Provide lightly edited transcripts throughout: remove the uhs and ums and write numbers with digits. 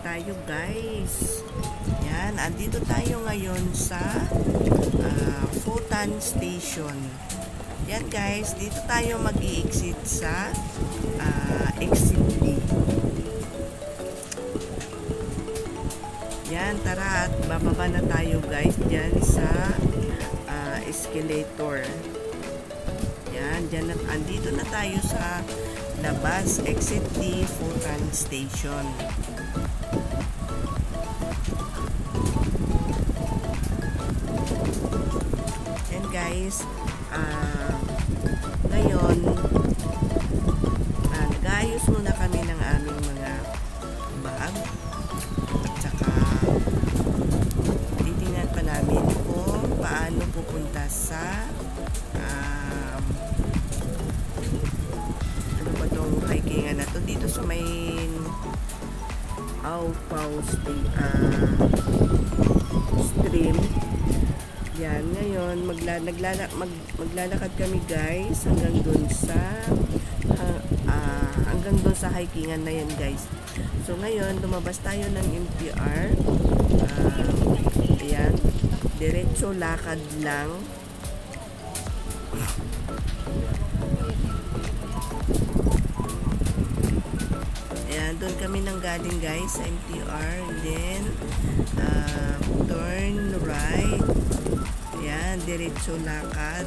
tayo guys. Yan, andito tayo ngayon sa Futan Station. Yan guys, dito tayo mag-i-exit sa exit D. Yan, tara at bababa na tayo guys dyan sa escalator. Yan, dyan at andito na tayo sa labas, exit D, Futan Station. And guys, ngayon nag-ayos muna kami ng aming mga bag at saka titingnan pa namin kung paano pupunta sa hikingan na to dito sa may Aupaw stream. Yan, ngayon maglalakad kami guys hanggang dun sa hikingan na yan guys. So ngayon lumabas tayo ng MTR. Ayan, diretso lakad lang. Doon kami nang galing guys sa MTR, and then turn right. Ayan, diretso lakad.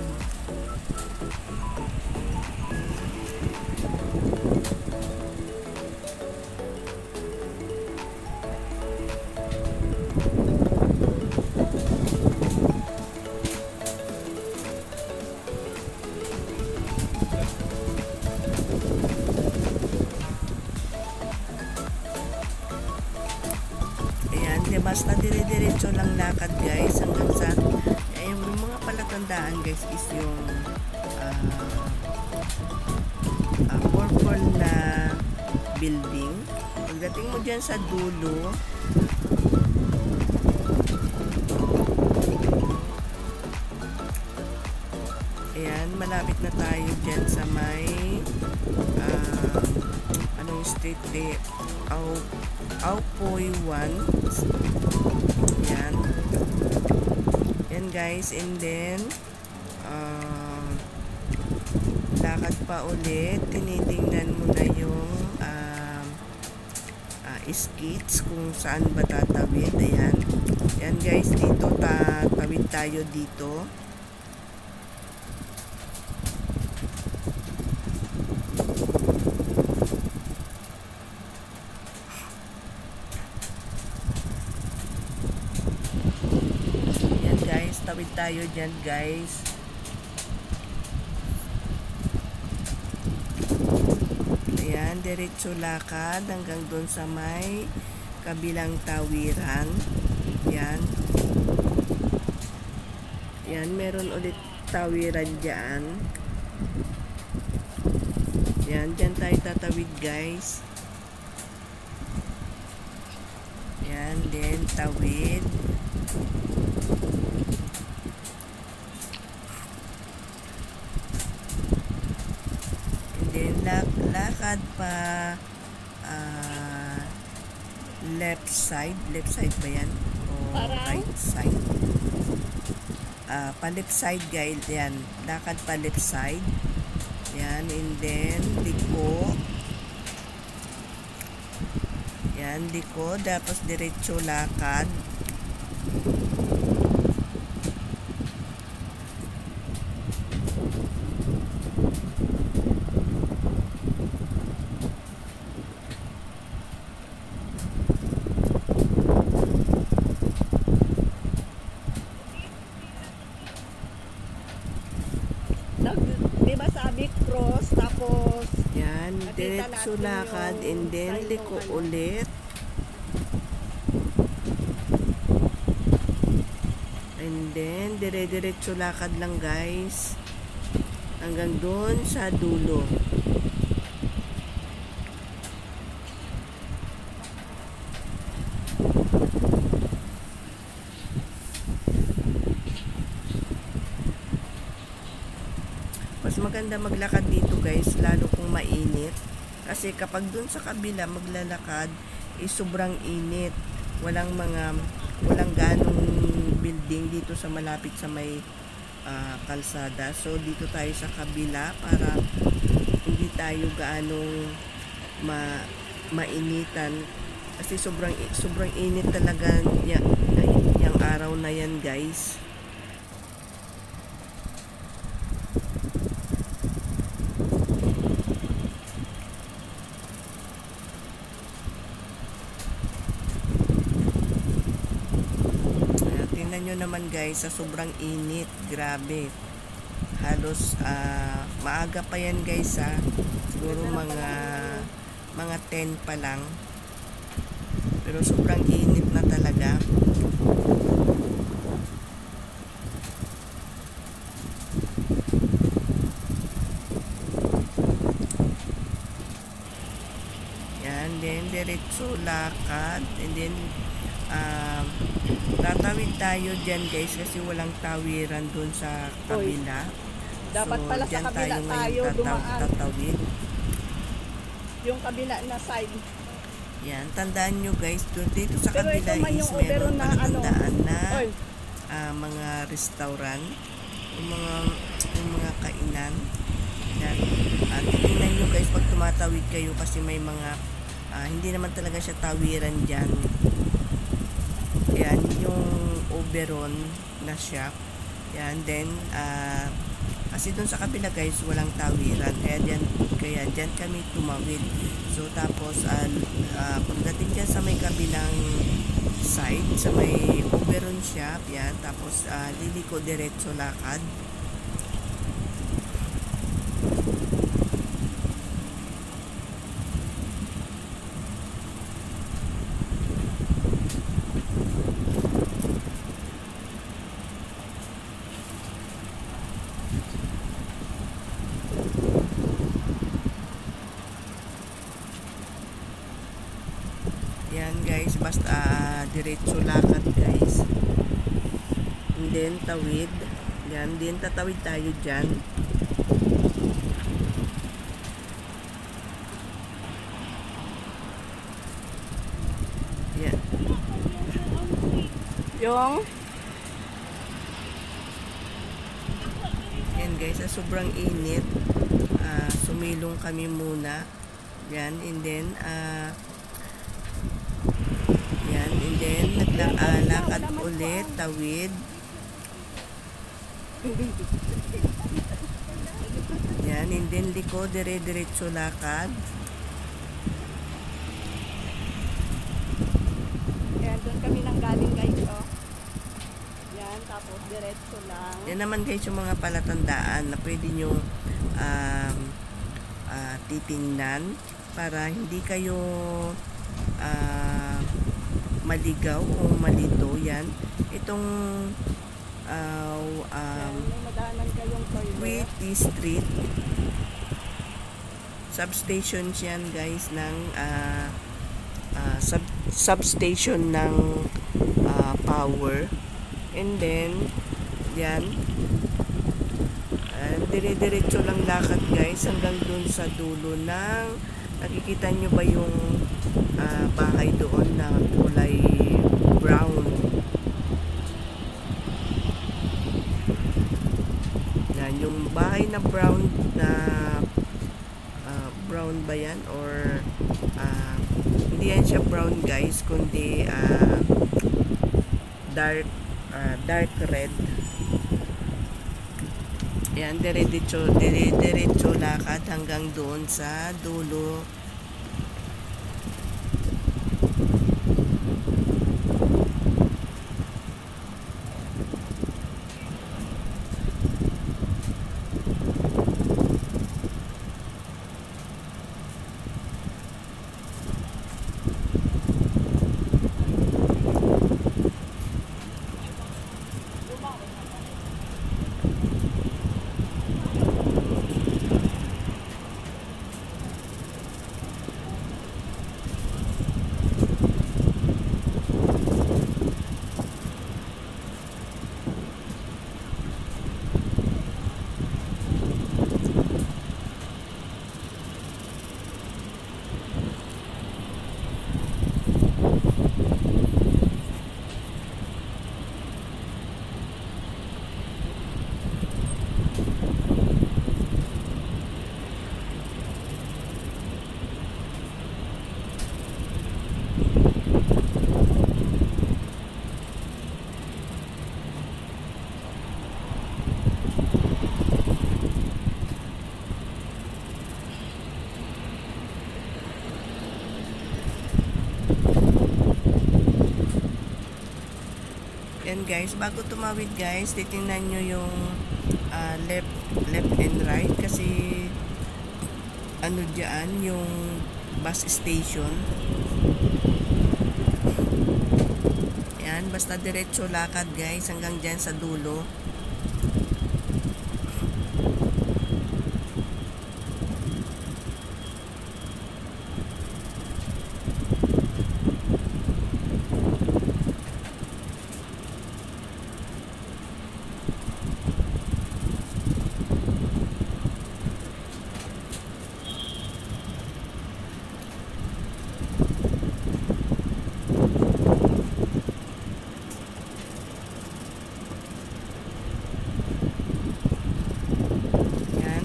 Basta dire-diretso lang lakad guys hanggang sa yung mga palatandaan guys is yung purple na building. Pagdating mo dyan sa dulo, ayan, malapit na tayo dyan sa may anong street Aupoy 1. Yan. Yan guys, and then lakad pa ulit, tinitingnan mo na yung skates kung saan ba tatawid. Ayan. Yan guys, dito tatawid tayo dito. Tawid tayo dyan guys. Ayan, diretso lakad hanggang doon sa may kabilang tawiran. Yan. Yan, meron ulit tawiran dyan. Yan, dyan tayo tatawid guys. Yan, then tawid. Lakad pa left side ba yan o right side? Pa left side guys, yan, lakad pa left side yan, and then liko, yan, liko, tapos diretso lakad. Diba sabi cross, tapos yan, diretso lakad, and then liko ulit, and then dire-diretso lakad lang guys hanggang doon sa dulo. Mas maganda maglakad dito guys, lalo kung mainit. Kasi kapag dun sa kabila maglalakad, is sobrang init. Walang ganong building dito sa malapit sa may kalsada. So dito tayo sa kabila para hindi tayo gaanong mainitan kasi sobrang init talaga yung araw na yan, guys. Tingnan nyo naman, guys, sa sobrang init, grabe. Halos maaga pa yan, guys, siguro mga 10 pa lang, pero sobrang init na talaga. Yan, then diretso lakad, and then tatawid tayo dyan, guys, kasi walang tawiran dun sa kabila. Dapat so, pala sa kabila tayo dumaan. Tatawid. Yung kabila na side. Yan, tandaan nyo, guys, dito sa Pero kabila is meron palatandaan na mga restaurant, yung mga kainan. Yan. At tingnan nyo, guys, pag tumatawid kayo kasi may mga hindi naman talaga siya tawiran dyan. Yan, yung Oberon na shop. Yan, then kasi dun sa kabila, guys, walang tawiran. Kaya dyan kami tumawid. So tapos pagdating dyan sa may kabilang side, sa may Oberon shop, yan, tapos liliko diretso lakad. Yan, guys, basta diretso lakad, guys, and then tawid. Yan, din tatawid tayo dyan. Yan. Yan, guys, sobrang init. Sumilong kami muna. Yan, and then lakad ulit, tawid. Yan, and then liko, diretso lakad. Yan, doon kami nang galing, guys, oh. Yan, tapos diretso lang. Yan naman, guys, yung mga palatandaan na pwede nyo titingnan para hindi kayo maligaw o malito. Yan, itong Wheaty Street substation yan, guys, ng substation ng power. And then yan, dire-diretso lang lakad, guys, hanggang dun sa dulo ng, nakikita nyo ba yung bahay doon na kulay brown? Yan, yung bahay na brown brown ba yan, or hindi yan siya brown, guys, kundi dark red. Yan, diretso lakad hanggang doon sa dulo. Yan guys, bago tumawid guys, titingnan nyo yung left and right kasi ano dyan, yung bus station. Yan, basta diretso lakad guys hanggang dyan sa dulo.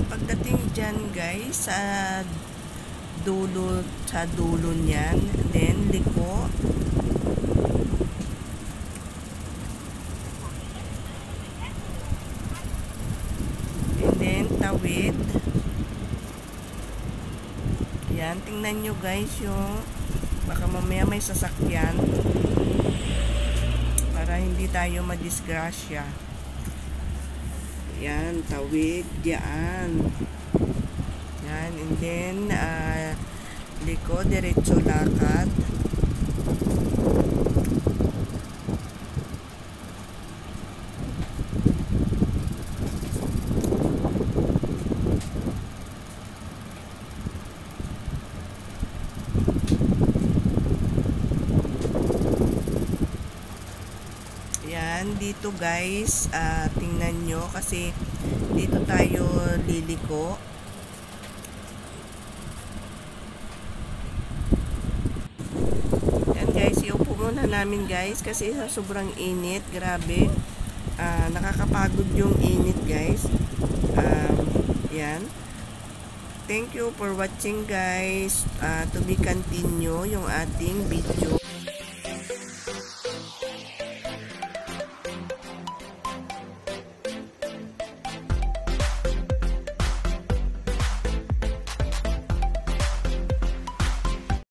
Pagdating dyan guys sa dulo niyan, then liko, and then tawid. Yan, tingnan nyo guys yung baka mamaya may sasakyan para hindi tayo madisgrasya. Yan, tawid diyan. Yan, and then liko, diretso lakad. Yan, dito guys, tingnan nyo kasi dito tayo liliko. Yan guys, iupo muna namin guys kasi sa sobrang init, grabe. Nakakapagod yung init guys. Yan. Thank you for watching guys. To be continue yung ating video.